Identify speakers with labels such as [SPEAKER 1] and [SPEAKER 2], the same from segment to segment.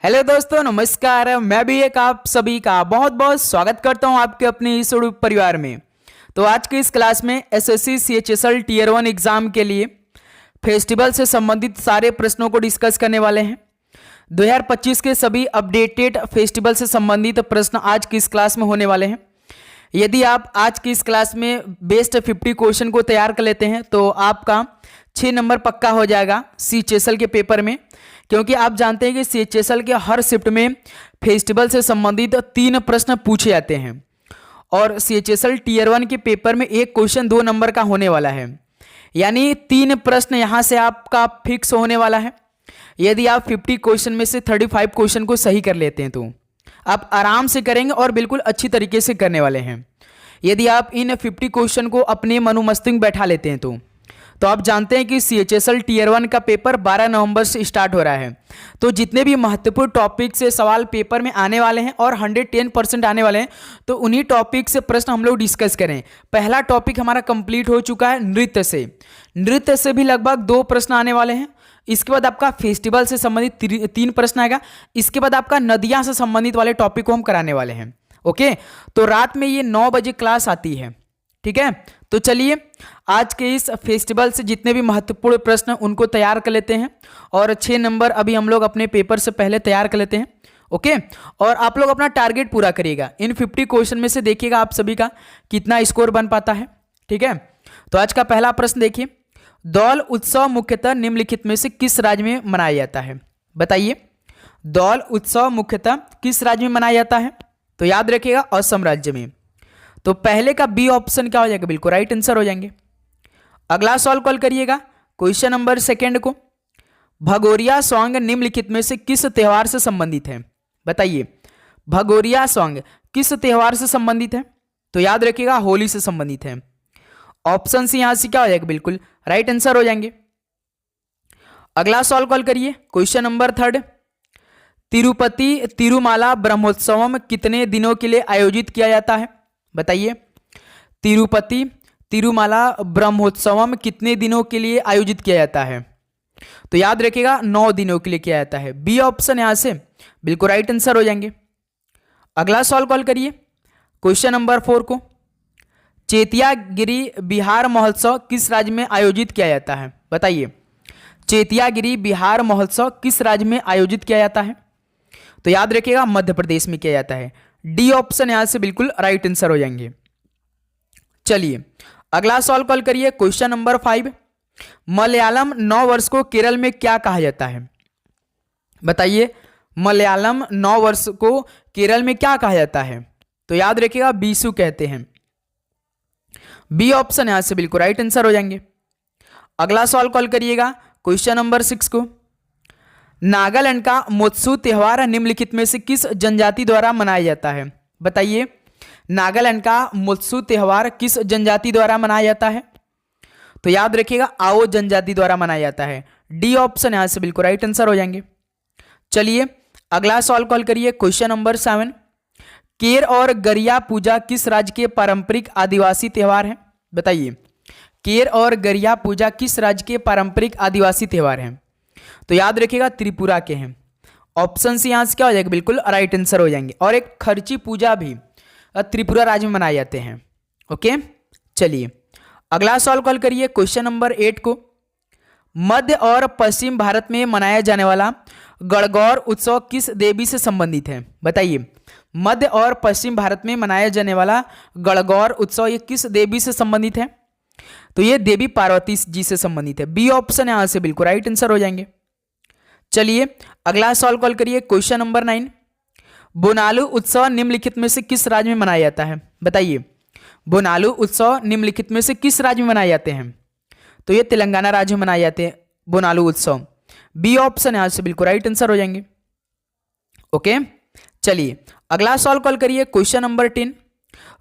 [SPEAKER 1] Hello दोस्तों, नमस्कार। मैं भी एक आप सभी का बहुत बहुत स्वागत करता हूं आपके अपने इस परिवार में। तो आज की इस क्लास में एसएससी सीएचएसएल टीयर 1 एग्जाम के लिए फेस्टिवल से संबंधित सारे प्रश्नों को डिस्कस करने वाले हैं। 2025 के सभी अपडेटेड फेस्टिवल से संबंधित प्रश्न आज की इस क्लास में होने वाले हैं। यदि आप आज की इस क्लास में बेस्ट 50 क्वेश्चन को तैयार कर लेते हैं तो आपका 6 नंबर पक्का हो जाएगा सीएचएसएल के पेपर में, क्योंकि आप जानते हैं कि सीएचएसएल के हर शिफ्ट में फेस्टिवल से संबंधित 3 प्रश्न पूछे जाते हैं और सीएचएसएल टीयर 1 के पेपर में एक क्वेश्चन 2 नंबर का होने वाला है, यानी 3 प्रश्न यहां से आपका फिक्स होने वाला है। यदि आप 50 क्वेश्चन में से 35 क्वेश्चन को सही कर लेते हैं तो आप आराम से करेंगे और बिल्कुल अच्छी तरीके से करने वाले हैं। यदि आप इन 50 क्वेश्चन को अपने मनोमस्तिष्क में बैठा लेते हैं तो आप जानते हैं कि सीएचएसएल टीयर 1 का पेपर 12 नवंबर से स्टार्ट हो रहा है। तो जितने भी महत्वपूर्ण टॉपिक से सवाल पेपर में आने वाले हैं और 110% आने वाले हैं, तो उन्हीं टॉपिक से प्रश्न हम लोग डिस्कस करें। पहला टॉपिक हमारा कंप्लीट हो चुका है नृत्य से। नृत्य से भी लगभग 2 प्रश्न आने वाले हैं। इसके बाद आपका फेस्टिवल से संबंधित 3 प्रश्न आएगा। इसके बाद आपका नदियां से संबंधित वाले टॉपिक को हम कराने वाले हैं। ओके, तो रात में ये 9 बजे क्लास आती है, ठीक है। तो चलिए आज के इस फेस्टिवल से जितने भी महत्वपूर्ण प्रश्न उनको तैयार कर लेते हैं और 6 नंबर अभी हम लोग अपने पेपर से पहले तैयार कर लेते हैं। ओके, और आप लोग अपना टारगेट पूरा करिएगा। इन 50 क्वेश्चन में से देखिएगा आप सभी का कितना स्कोर बन पाता है, ठीक है। तो आज का पहला प्रश्न देखिए, दौल उत्सव मुख्यतः निम्नलिखित में से किस राज्य में मनाया जाता है? बताइए, दौल उत्सव मुख्यतः किस राज्य में मनाया जाता है? तो याद रखिएगा असम राज्य में। तो पहले का बी ऑप्शन क्या हो जाएगा? बिल्कुल राइट आंसर हो जाएंगे। अगला सवाल कॉल करिएगा, क्वेश्चन नंबर 2 को, भगोरिया सॉन्ग निम्नलिखित में से किस त्योहार से संबंधित है? बताइए, भगोरिया सॉन्ग किस त्योहार से संबंधित है? तो याद रखिएगा होली से संबंधित है। ऑप्शन सी यहां से क्या हो जाएगा? बिल्कुल राइट आंसर हो जाएंगे। अगला सवाल कॉल करिए, क्वेश्चन नंबर 3, तिरुपति तिरुमाला ब्रह्मोत्सवम कितने दिनों के लिए आयोजित किया जाता है? बताइए, तिरुपति तिरुमाला ब्रह्मोत्सवम कितने दिनों के लिए आयोजित किया जाता है? तो याद रखिएगा 9 दिनों के लिए किया जाता है। बी ऑप्शन यहां से बिल्कुल राइट आंसर हो जाएंगे। अगला सवाल कॉल करिए, क्वेश्चन नंबर 4 को, चेतियागिरी बिहार महोत्सव किस राज्य में आयोजित किया जाता है? बताइए, चेतियागिरी बिहार महोत्सव किस राज्य में आयोजित किया जाता है? तो याद रखिएगा मध्य प्रदेश में किया जाता है। डी ऑप्शन यहां से बिल्कुल राइट आंसर हो जाएंगे। चलिए अगला सवाल कॉल करिए, क्वेश्चन नंबर 5, मलयालम नव वर्ष को केरल में क्या कहा जाता है? बताइए, मलयालम नव वर्ष को केरल में क्या कहा जाता है? तो याद रखिएगा बीसू कहते हैं। बी ऑप्शन यहां से बिल्कुल राइट आंसर हो जाएंगे। अगला सवाल कॉल करिएगा, क्वेश्चन नंबर 6 को, नागालैंड का मोत्सू त्योहार निम्नलिखित में से किस जनजाति द्वारा मनाया जाता है? बताइए, नागालैंड का मोत्सू त्योहार किस जनजाति द्वारा मनाया जाता है? तो याद रखिएगा आओ जनजाति द्वारा मनाया जाता है। डी ऑप्शन यहां से बिल्कुल राइट आंसर हो जाएंगे। चलिए अगला सवाल कॉल करिए, क्वेश्चन नंबर 7, केर और गरिया पूजा किस राज्य के पारंपरिक आदिवासी त्योहार है? बताइए, केर और गरिया पूजा किस राज्य के पारंपरिक आदिवासी त्योहार हैं? तो याद रखिएगा त्रिपुरा के हैं। ऑप्शन सी यहां से क्या हो जाएगा? बिल्कुल राइट आंसर हो जाएंगे। और एक खर्ची पूजा भी त्रिपुरा राज्य में मनाए जाते हैं। ओके, चलिए अगला सवाल कॉल करिए, क्वेश्चन नंबर 8 को, मध्य और पश्चिम भारत में मनाया जाने वाला गणगौर उत्सव किस देवी से संबंधित है? बताइए, मध्य और पश्चिम भारत में मनाया जाने वाला गणगौर उत्सव ये किस देवी से संबंधित है? तो ये देवी पार्वती जी से संबंधित है। बी ऑप्शन यहां से बिल्कुल राइट आंसर हो जाएंगे। चलिए अगला सवाल कॉल करिए, क्वेश्चन नंबर 9, बोनालू उत्सव निम्नलिखित में से किस राज्य में मनाया जाता है? बताइए, बोनालू उत्सव निम्नलिखित में से किस राज्य में मनाए जाते हैं? तो ये तेलंगाना राज्य में मनाए जाते हैं बोनालू उत्सव। बी ऑप्शन यहां से बिल्कुल राइट आंसर हो जाएंगे। ओके, चलिए अगला सवाल कॉल करिए, क्वेश्चन नंबर 10,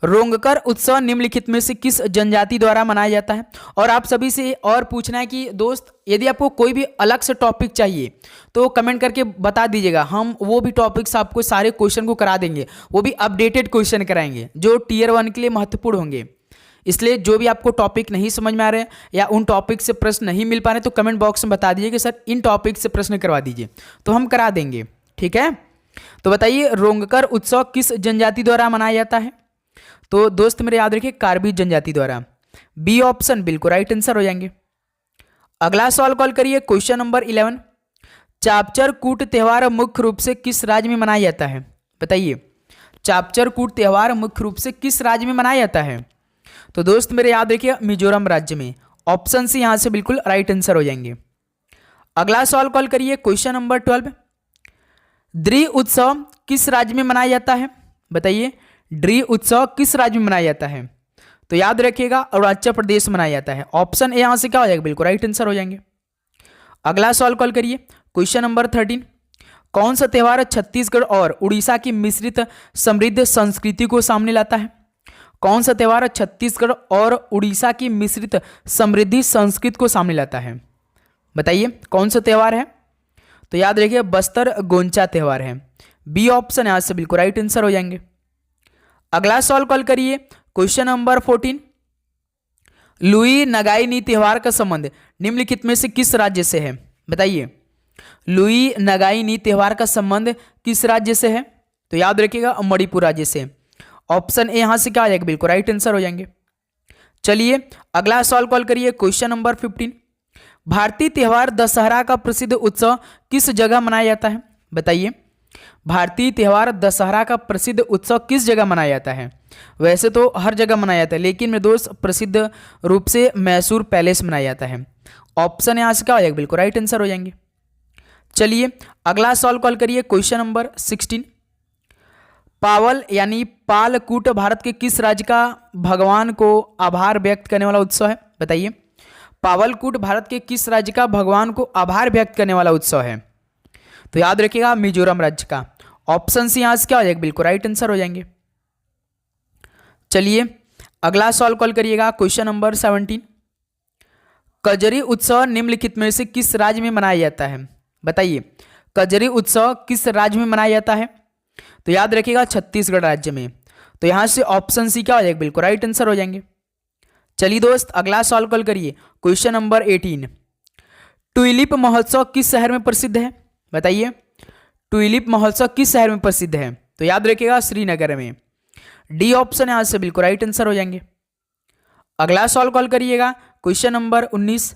[SPEAKER 1] रोंगकर उत्सव निम्नलिखित में से किस जनजाति द्वारा मनाया जाता है? और आप सभी से और पूछना है कि दोस्त यदि आपको कोई भी अलग से टॉपिक चाहिए तो कमेंट करके बता दीजिएगा, हम वो भी टॉपिक्स आपको सारे क्वेश्चन को करा देंगे। वो भी अपडेटेड क्वेश्चन कराएंगे जो टीयर 1 के लिए महत्वपूर्ण होंगे। इसलिए जो भी आपको टॉपिक नहीं समझ में आ रहे हैं या उन टॉपिक से प्रश्न नहीं मिल पा रहे तो कमेंट बॉक्स में बता दीजिए कि सर इन टॉपिक से प्रश्न करवा दीजिए, तो हम करा देंगे। ठीक है। तो बताइए रोंगकर उत्सव किस जनजाति द्वारा मनाया जाता है? तो दोस्त मेरे याद रखिए कार्बी जनजाति द्वारा। बी ऑप्शन बिल्कुल राइट आंसर हो जाएंगे। अगला सवाल कॉल करिए क्वेश्चन नंबर 11। चापचर कूट त्योहार मुख्य रूप से किस राज्य में मनाया जाता है? बताइए चापचर कूट त्योहार मुख्य रूप से किस राज्य में मनाया जाता है? तो दोस्त मेरे याद रखिए मिजोरम राज्य में। ऑप्शन सी यहां से बिल्कुल राइट आंसर हो जाएंगे। अगला सवाल कॉल करिए क्वेश्चन नंबर 12। ड्री उत्सव किस राज्य में मनाया जाता है? बताइए ड्री उत्सव किस राज्य में मनाया जाता है? तो याद रखिएगा अरुणाचल प्रदेश में मनाया जाता है। ऑप्शन ए यहां से क्या हो जाएगा? बिल्कुल राइट आंसर हो जाएंगे। अगला सवाल कॉल करिए क्वेश्चन नंबर 13। कौन सा त्योहार छत्तीसगढ़ और उड़ीसा की मिश्रित समृद्ध संस्कृति को सामने लाता है? कौन सा त्योहार छत्तीसगढ़ और उड़ीसा की मिश्रित समृद्धि संस्कृति को सामने लाता है? बताइए कौन सा त्योहार है? तो याद रखिए बस्तर गोंचा त्योहार है। बी ऑप्शन यहां से बिल्कुल राइट आंसर हो जाएंगे। अगला सवाल कॉल करिए क्वेश्चन नंबर 14। लुई नगाई नी त्योहार का संबंध निम्नलिखित में से किस राज्य से है? बताइए लुई नगाई नी त्योहार का संबंध किस राज्य से है? तो याद रखिएगा मणिपुर राज्य से। ऑप्शन ए यहां से क्या आ जाएगा? बिल्कुल राइट आंसर हो जाएंगे। चलिए अगला सवाल कॉल करिए क्वेश्चन नंबर 15। भारतीय त्योहार दशहरा का प्रसिद्ध उत्सव किस जगह मनाया जाता है? बताइए भारतीय त्योहार दशहरा का प्रसिद्ध उत्सव किस जगह मनाया जाता है? वैसे तो हर जगह मनाया जाता है लेकिन मेरे दोस्त प्रसिद्ध रूप से मैसूर पैलेस मनाया जाता है। ऑप्शन यहां से क्या हो जाएगा? बिल्कुल राइट आंसर हो जाएंगे। चलिए अगला सवाल कॉल करिए क्वेश्चन नंबर 16। पावल यानी पालकूट भारत के किस राज्य का भगवान को आभार व्यक्त करने वाला उत्सव है? बताइए पावलकूट भारत के किस राज्य का भगवान को आभार व्यक्त करने वाला उत्सव है? तो याद रखिएगा मिजोरम राज्य का। ऑप्शन सी यहां से क्या हो जाएगा? बिल्कुल राइट आंसर हो जाएंगे। चलिए अगला सवाल कॉल करिएगा क्वेश्चन नंबर 17। कजरी उत्सव निम्नलिखित में से किस राज्य में मनाया जाता है? बताइए कजरी उत्सव किस राज्य में मनाया जाता है? तो याद रखिएगा छत्तीसगढ़ राज्य में। तो यहां से ऑप्शन सी क्या हो जाएगा? बिल्कुल राइट आंसर हो जाएंगे। चलिए दोस्त अगला सवाल कॉल करिए क्वेश्चन नंबर 18। ट्यूलिप महोत्सव किस शहर में प्रसिद्ध है? बताइए ट्यूलिप महोत्सव किस शहर में प्रसिद्ध है? तो याद रखिएगा श्रीनगर में। डी ऑप्शन यहां से बिल्कुल राइट आंसर हो जाएंगे। अगला सवाल कॉल करिएगा क्वेश्चन नंबर 19।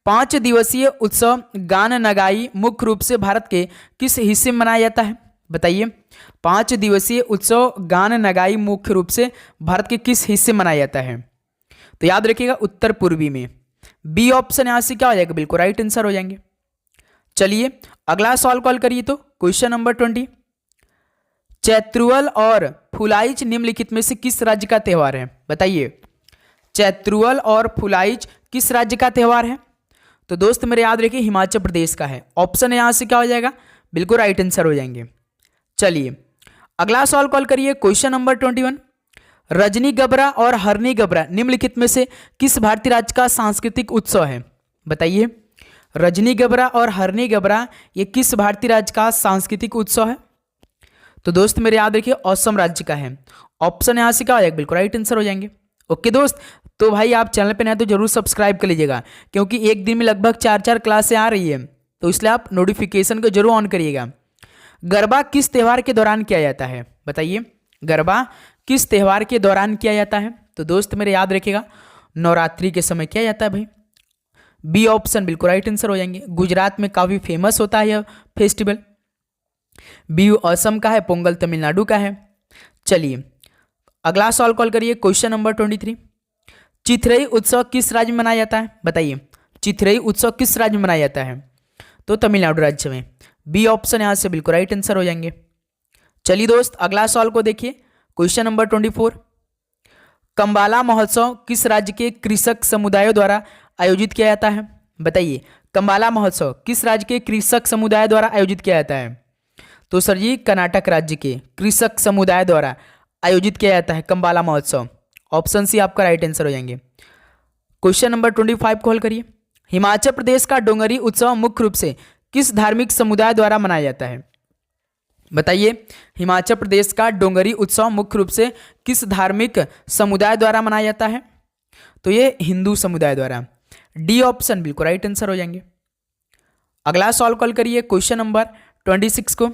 [SPEAKER 1] 5 दिवसीय उत्सव गान नगाई मुख्य रूप से भारत के किस हिस्से में मनाया जाता है? बताइए 5 दिवसीय उत्सव गान नगाई मुख्य रूप से भारत के किस हिस्से में मनाया जाता है? तो याद रखिएगा उत्तर पूर्वी में। बी ऑप्शन यहां से क्या हो जाएगा? बिल्कुल राइट आंसर हो जाएंगे। चलिए अगला सवाल कॉल करिए तो क्वेश्चन नंबर 20। चैत्रुअल और फुलाइच निम्नलिखित में से किस राज्य का त्योहार है? बताइए चैत्रुअल और फुलाइच किस राज्य का त्योहार है? तो दोस्त मेरे याद रखिए हिमाचल प्रदेश का है। ऑप्शन यहां से क्या हो जाएगा? बिल्कुल राइट आंसर हो जाएंगे। चलिए अगला सवाल कॉल करिए क्वेश्चन नंबर 21। रजनी गबरा और हरनी गबरा निम्नलिखित में से किस भारतीय राज्य का सांस्कृतिक उत्सव है? बताइए रजनी गबरा और हरनी गबरा ये किस भारतीय राज्य का सांस्कृतिक उत्सव है? तो दोस्त मेरे याद रखिए असम राज्य का है। ऑप्शन यहां से क्या हो जाएगा? बिल्कुल राइट आंसर हो जाएंगे। ओके दोस्त, तो भाई आप चैनल पे नए तो जरूर सब्सक्राइब कर लीजिएगा क्योंकि एक दिन में लगभग 4 क्लासें आ रही है, तो इसलिए आप नोटिफिकेशन को जरूर ऑन करिएगा। गरबा किस त्योहार के दौरान किया जाता है? बताइए गरबा किस त्योहार के दौरान किया जाता है? तो दोस्त मेरे याद रखिएगा नवरात्रि के समय किया जाता है भाई। बी ऑप्शन बिल्कुल राइट आंसर हो जाएंगे। गुजरात में काफ़ी फेमस होता है यह फेस्टिवल। बिहू असम का है, पोंगल तमिलनाडु का है। चलिए अगला सवाल कॉल करिए क्वेश्चन नंबर 23। चिथरई उत्सव किस राज्य में मनाया जाता है? बताइए चिथरई उत्सव किस राज्य में मनाया जाता है? तो तमिलनाडु राज्य में। बी ऑप्शन यहां से बिल्कुल राइट आंसर हो जाएंगे। चलिए दोस्त अगला सवाल को देखिए क्वेश्चन नंबर 24। कंबाला महोत्सव किस राज्य के कृषक समुदायों द्वारा आयोजित किया जाता है? बताइए कंबाला महोत्सव किस राज्य के कृषक समुदाय द्वारा आयोजित किया जाता है? तो सर जी कर्नाटक राज्य के कृषक समुदाय द्वारा आयोजित किया जाता है कंबाला महोत्सव। ऑप्शन सी आपका राइट आंसर हो जाएंगे। क्वेश्चन नंबर 25 कॉल करिए। हिमाचल प्रदेश का डोंगरी उत्सव मुख्य रूप से किस धार्मिक समुदाय द्वारा मनाया जाता है? बताइए हिमाचल प्रदेश का डोंगरी उत्सव मुख्य रूप से किस धार्मिक समुदाय द्वारा मनाया जाता है? तो ये हिंदू समुदाय द्वारा। डी ऑप्शन बिल्कुल राइट आंसर हो जाएंगे। अगला सवाल कॉल करिए क्वेश्चन नंबर 26 को।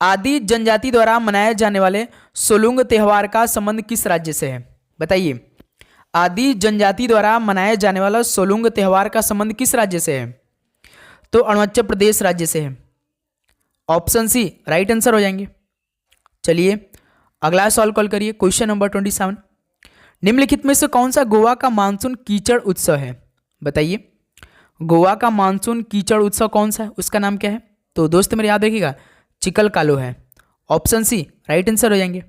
[SPEAKER 1] आदि जनजाति द्वारा मनाए जाने वाले सोलुंग त्यौहार का संबंध किस राज्य से है? बताइए। आदि जनजाति द्वारा मनाए जाने वाला सोलुंग त्यौहार का संबंध किस राज्य से है? तो अरुणाचल प्रदेश राज्य से है। ऑप्शन सी राइट आंसर हो जाएंगे। चलिए अगला सवाल कॉल करिए। क्वेश्चन नंबर 27, निम्नलिखित में से कौन सा गोवा का मानसून कीचड़ उत्सव है? बताइए। गोवा का मानसून कीचड़ उत्सव कौन सा है, उसका नाम क्या है? तो दोस्त मेरे याद रखिएगा, चिकल कालो है। ऑप्शन सी राइट आंसर हो जाएंगे।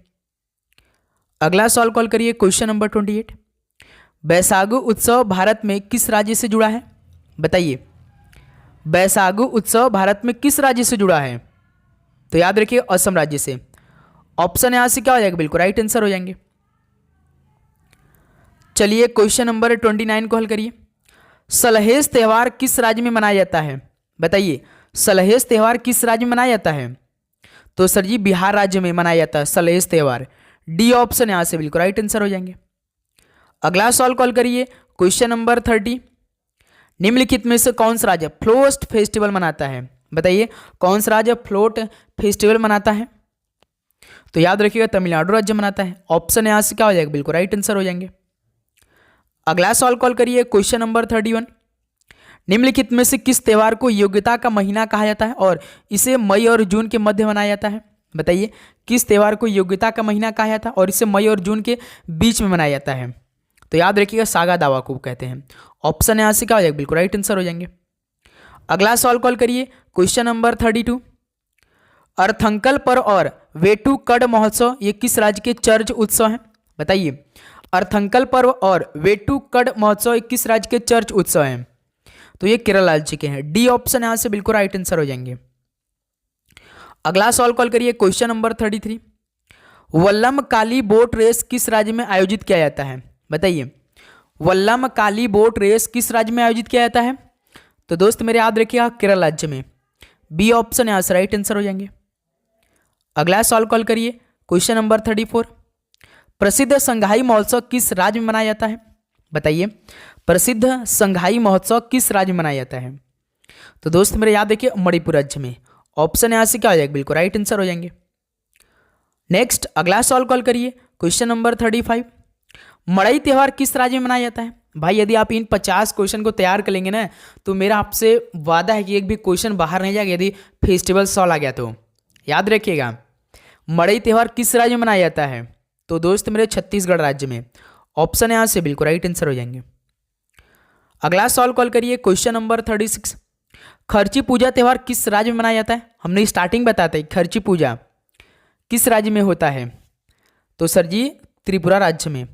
[SPEAKER 1] अगला सवाल कॉल करिए। क्वेश्चन नंबर 28, बैसागु उत्सव भारत में किस राज्य से जुड़ा है? बताइए। बैसागु उत्सव भारत में किस राज्य से जुड़ा है? तो याद रखिए असम राज्य से। ऑप्शन यहां से क्या हो जाएगा? बिल्कुल राइट आंसर हो जाएंगे। चलिए क्वेश्चन नंबर 29 को हल करिए। सलहेस त्यौहार किस राज्य में मनाया जाता है? बताइए। सलहेस त्यौहार किस राज्य में मनाया जाता है? तो सर जी बिहार राज्य में मनाया जाता है सलहेस त्यौहार। डी ऑप्शन यहां से बिल्कुल राइट आंसर हो जाएंगे। अगला सवाल कॉल करिए। क्वेश्चन नंबर 30, निम्नलिखित में से कौन सा राज्य फ्लोट फेस्टिवल मनाता है? बताइए कौन सा राज्य फ्लोट फेस्टिवल मनाता है? तो याद रखिएगा तमिलनाडु राज्य मनाता है। ऑप्शन यहां से क्या हो जाएगा? बिल्कुल राइट आंसर हो जाएंगे। अगला सवाल कॉल करिए। क्वेश्चन नंबर 31, निम्नलिखित में से किस त्यौहार को योग्यता का महीना कहा जाता है और इसे मई और जून के मध्य मनाया जाता है? बताइए किस त्यौहार को योग्यता का महीना कहा जाता है और इसे मई और जून के बीच में मनाया जाता है? तो याद रखिएगा सागा दावा को कहते हैं। ऑप्शन यहां से क्या हो जाएगा? बिल्कुल राइट आंसर हो जाएंगे। अगला सवाल कॉल करिए। क्वेश्चन नंबर 32, अर्थंकल पर्व और वेटुकड महोत्सव ये किस राज्य के चर्च उत्सव हैं? बताइए। अर्थंकल पर्व और वेटुकड महोत्सव किस राज्य के चर्च उत्सव हैं? तो ये केरल राज्य के हैं। डी ऑप्शन यहां से बिल्कुल राइट आंसर हो जाएंगे। अगला सवाल कॉल करिए। क्वेश्चन नंबर 33, वल्लम काली बोट रेस किस राज्य में आयोजित किया जाता है? बताइए। वल्लम काली बोट रेस किस राज्य में आयोजित किया जाता है? तो दोस्त मेरे याद रखिएगा केरल राज्य में। बी ऑप्शन यहां से राइट आंसर हो जाएंगे। अगला सवाल कॉल करिए। क्वेश्चन नंबर 34, प्रसिद्ध संघाई महोत्सव किस राज्य में मनाया जाता है? बताइए। प्रसिद्ध संघाई महोत्सव किस राज्य में मनाया जाता है? तो दोस्त मेरे याद रखिए मणिपुर राज्य में। ऑप्शन यहां से क्या हो जाएगा? बिल्कुल राइट आंसर हो जाएंगे। नेक्स्ट अगला सवाल कॉल करिए। क्वेश्चन नंबर 35, मड़ई त्यौहार किस राज्य में मनाया जाता है? भाई यदि आप इन 50 क्वेश्चन को तैयार कर लेंगे ना तो मेरा आपसे वादा है कि एक भी क्वेश्चन बाहर नहीं जाएगा यदि फेस्टिवल सॉल्व आ गया तो। याद रखिएगा मड़ई त्यौहार किस राज्य में मनाया जाता है? तो दोस्त मेरे छत्तीसगढ़ राज्य में। ऑप्शन यहां से बिल्कुल राइट आंसर हो जाएंगे। अगला सवाल कॉल करिए। क्वेश्चन नंबर 36, खर्ची पूजा त्यौहार किस राज्य में मनाया जाता है? हमने स्टार्टिंग बताते हैं खर्ची पूजा किस राज्य में होता है? तो सर जी त्रिपुरा राज्य में।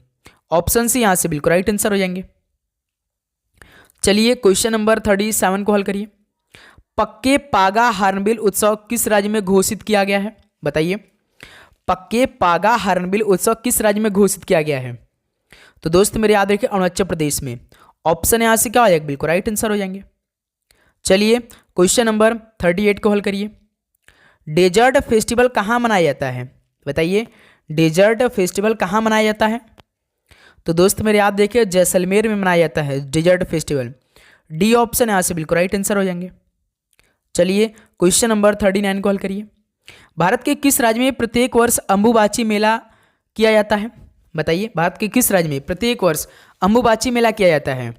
[SPEAKER 1] ऑप्शन सी यहां से बिल्कुल राइट आंसर हो जाएंगे। चलिए क्वेश्चन नंबर 37 को हल करिए। पक्के पागा हार्नबिल उत्सव किस राज्य में घोषित किया गया है? बताइए। पक्के पागा हार्नबिल उत्सव किस राज्य में घोषित किया गया है? तो दोस्त मेरे याद रखिए अरुणाचल प्रदेश में। ऑप्शन यहां से क्या हो जाएगा? बिल्कुल राइट आंसर हो जाएंगे। चलिए क्वेश्चन नंबर 38 को हल करिए। डेजर्ट फेस्टिवल कहाँ मनाया जाता है? बताइए। डेजर्ट फेस्टिवल कहाँ मनाया जाता है? तो दोस्त मेरे याद देखिए जैसलमेर में मनाया जाता है डेजर्ट फेस्टिवल। डी ऑप्शन यहां से बिल्कुल राइट आंसर हो जाएंगे। चलिए क्वेश्चन नंबर 39 को हल करिए। भारत के किस राज्य में प्रत्येक वर्ष अंबुबाची मेला किया जाता है? बताइए। भारत के किस राज्य में प्रत्येक वर्ष अंबुबाची मेला किया जाता है?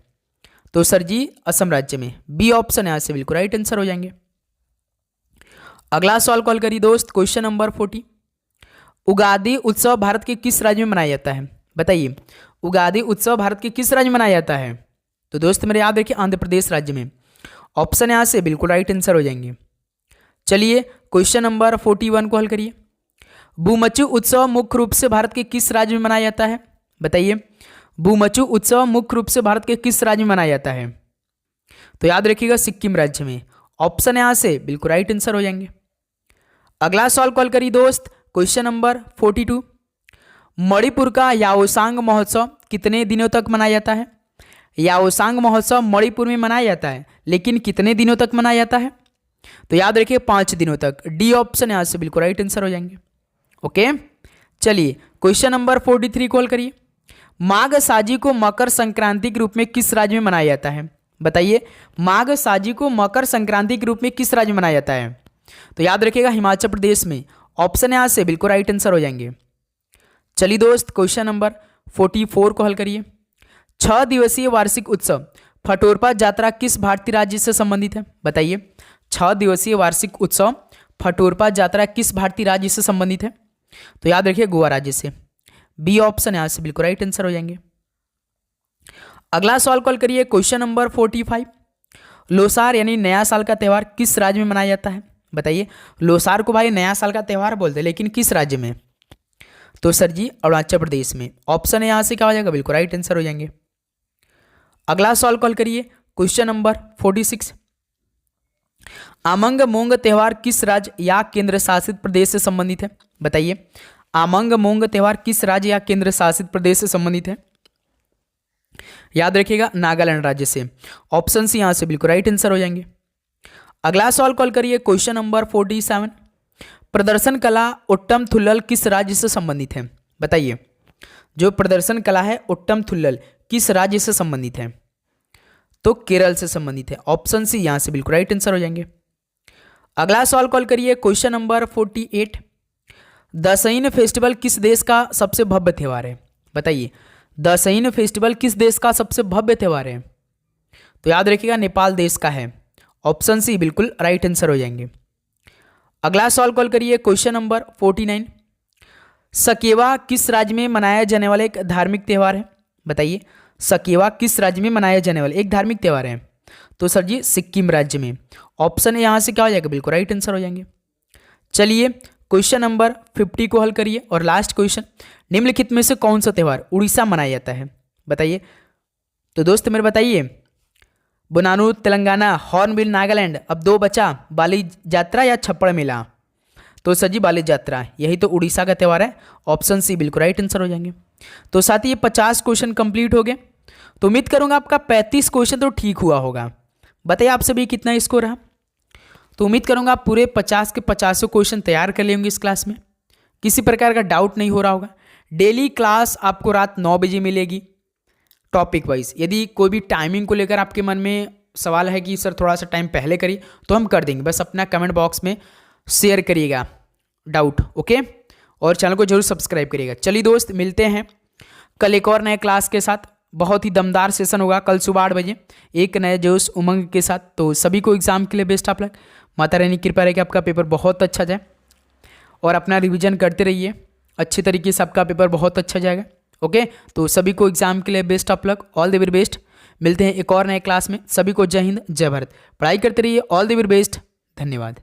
[SPEAKER 1] तो सर जी असम राज्य में। बी ऑप्शन यहां से बिल्कुल राइट आंसर हो जाएंगे। अगला सवाल कॉल करिए दोस्त। क्वेश्चन नंबर 40, उगादी उत्सव भारत के किस राज्य में मनाया जाता है? बताइए। उगादी उत्सव भारत के किस राज्य में मनाया जाता है? तो दोस्त मेरे याद रखिए आंध्र प्रदेश राज्य में। ऑप्शन यहां से बिल्कुल राइट आंसर हो जाएंगे। चलिए क्वेश्चन नंबर 41 को हल करिए। बुमचू उत्सव मुख्य रूप से भारत के किस राज्य में मनाया जाता है? बताइए। बुमचू उत्सव मुख्य रूप से भारत के किस राज्य में मनाया जाता है? तो याद रखिएगा सिक्किम राज्य में। ऑप्शन यहां से बिल्कुल राइट आंसर हो जाएंगे। अगला सवाल कॉल करिए दोस्त। क्वेश्चन नंबर 42, मणिपुर का याओसांग महोत्सव कितने दिनों तक मनाया जाता है? याओसांग महोत्सव मणिपुर में मनाया जाता है लेकिन कितने दिनों तक मनाया जाता है? तो याद रखिए 5 दिनों तक। डी ऑप्शन यहां से बिल्कुल राइट आंसर हो जाएंगे। ओके चलिए क्वेश्चन नंबर 43 कॉल करिए। माघ साजी को मकर संक्रांति के रूप में किस राज्य में मनाया जाता है? बताइए। माघ साजी को मकर संक्रांति के रूप में किस राज्य में मनाया जाता है? तो याद रखिएगा हिमाचल प्रदेश में। ऑप्शन यहाँ से बिल्कुल राइट आंसर हो जाएंगे। चलिए दोस्त क्वेश्चन नंबर 44 को हल करिए। 6 दिवसीय वार्षिक उत्सव फटोरपा यात्रा किस भारतीय राज्य से संबंधित है? बताइए। 6 दिवसीय वार्षिक उत्सव फटोरपा यात्रा किस भारतीय राज्य से संबंधित है? तो याद रखिए गोवा राज्य से। बी ऑप्शन यहाँ से बिल्कुल राइट आंसर हो जाएंगे। अगला सवाल कॉल करिए क्वेश्चन नंबर 45। लोसार यानी नया साल का त्यौहार किस राज्य में मनाया जाता है? बताइए। लोसार को भाई नया साल का त्यौहार बोलते हैं, लेकिन किस राज्य में? तो सर जी अरुणाचल प्रदेश में। ऑप्शन यहाँ से क्या हो जाएगा? बिल्कुल राइट आंसर हो जाएंगे। अगला सवाल कॉल करिए क्वेश्चन नंबर 46। आमंग मोंग त्यौहार किस राज्य या केंद्र शासित प्रदेश से संबंधित है? बताइए। आमंग मोंग त्यौहार किस राज्य या केंद्र शासित प्रदेश से संबंधित है? याद रखिएगा नागालैंड राज्य से। ऑप्शन सी यहां से बिल्कुल राइट आंसर हो जाएंगे। अगला सवाल कॉल करिए क्वेश्चन नंबर 47। प्रदर्शन कला उट्टम थुल्लल किस राज्य से संबंधित है? बताइए। जो प्रदर्शन कला है उट्टम थुल्लल किस राज्य से संबंधित है? तो केरल से संबंधित है। ऑप्शन सी यहां से बिल्कुल राइट आंसर हो जाएंगे। अगला सवाल कॉल करिए क्वेश्चन नंबर 48। दशईन फेस्टिवल किस देश का सबसे भव्य त्यौहार है? बताइए। दशईन फेस्टिवल किस देश का सबसे भव्य त्यौहार है? तो याद रखिएगा नेपाल देश का है। ऑप्शन सी बिल्कुल राइट आंसर हो जाएंगे। अगला सवाल कॉल करिए क्वेश्चन नंबर 49। सकेवा किस राज्य में मनाया जाने वाला एक धार्मिक त्यौहार है? बताइए। सकेवा किस राज्य में मनाया जाने वाला एक धार्मिक त्यौहार है? तो सर जी सिक्किम राज्य में। ऑप्शन यहाँ से क्या हो जाएगा? बिल्कुल राइट आंसर हो जाएंगे। चलिए क्वेश्चन नंबर 50 को हल करिए और लास्ट क्वेश्चन। निम्नलिखित में से कौन सा त्यौहार उड़ीसा मनाया जाता है? बताइए। तो दोस्त मेरे बताइए। बुनानू तेलंगाना, हॉर्नबिल नागालैंड, अब 2 बचा, बाली यात्रा या छप्पड़ मेला? तो सर जी बाली यात्रा, यही तो उड़ीसा का त्यौहार है। ऑप्शन सी बिल्कुल राइट आंसर हो जाएंगे। तो साथ ही ये 50 क्वेश्चन कंप्लीट हो गए। तो उम्मीद करूंगा आपका 35 क्वेश्चन तो ठीक हुआ होगा। बताइए आप सभी कितना स्कोर रहा? तो उम्मीद करूंगा आप पूरे 50 के 50 क्वेश्चन तैयार कर लेंगे इस क्लास में। किसी प्रकार का डाउट नहीं हो रहा होगा। डेली क्लास आपको रात 9 बजे मिलेगी टॉपिक वाइज। यदि कोई भी टाइमिंग को लेकर आपके मन में सवाल है कि सर थोड़ा सा टाइम पहले करिए, तो हम कर देंगे। बस अपना कमेंट बॉक्स में शेयर करिएगा डाउट, ओके। और चैनल को जरूर सब्सक्राइब करिएगा। चलिए दोस्त मिलते हैं कल एक और नए क्लास के साथ। बहुत ही दमदार सेशन होगा कल सुबह 8 बजे एक नए जोश उमंग के साथ। तो सभी को एग्जाम के लिए best of luck. Mata Rani की कृपा रहे कि आपका पेपर बहुत अच्छा जाए और अपना रिवीजन करते रहिए अच्छे तरीके से। आपका पेपर बहुत अच्छा जाएगा, ओके। तो सभी को एग्जाम के लिए best of luck, all the very best. मिलते हैं एक और नए क्लास में। सभी को जय हिंद जय भारत। पढ़ाई करते रहिए, ऑल द वेरी बेस्ट। धन्यवाद।